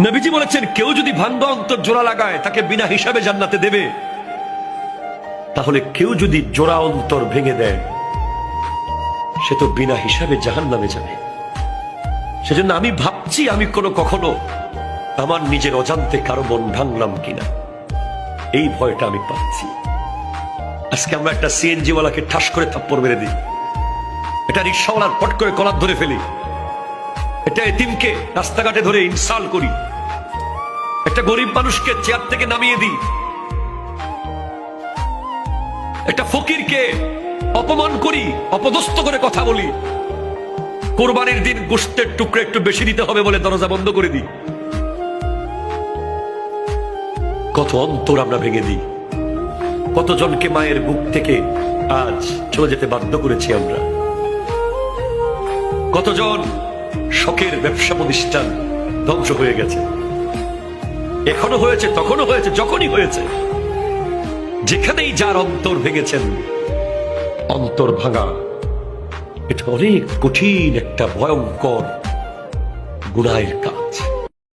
নবীজি বলেছেন, কেউ যদি ভাঙ্গা অন্তর জোড়া লাগায় তাকে বিনা হিসাবে জান্নাতে দেবে। তাহলে কেউ যদি জোড়া অন্তর ভেঙে দেয় সে তো বিনা হিসাবে জাহান্নামে যাবে। সেজন্য আমি ভাবছি আমি কখনো আমার নিজের অজান্তে কারো মন ভাঙলাম কিনা, এই ভয়টা আমি পাচ্ছি। আজকে আমরা একটা সিএনজি ওয়ালাকে ঠাস করে থাপ্পড় মেরে দিই, এটা রিক্সাওয়ালার পট করে কলার ধরে ফেলি, এটা এতিমকে রাস্তাঘাটে ধরে ইনসাল্ট করি, একটা গরিব মানুষকে চেয়ার থেকে নামিয়ে দিই, একটা ফকিরকে অপমান করি, অপদস্থ করে কথা বলি, কোরবানির দিন গোশতের টুকরো একটু বেশি দিতে হবে বলে দরজা বন্ধ করে দিই। কত অন্তর আমরা ভেঙে দিই, কতজনকে মায়ের বুক থেকে আজ চলে যেতে বাধ্য করেছি আমরা, কতজন শখের ব্যবসা প্রতিষ্ঠান ধ্বংস হয়ে গেছে। এখনো হয়েছে, তখনও হয়েছে, যখনই হয়েছে। যেখানেই যার অন্তর ভেঙেছেন, অন্তর ভাঙা এটা অনেক কঠিন একটা ভয়ঙ্কর গুনাহের কাজ।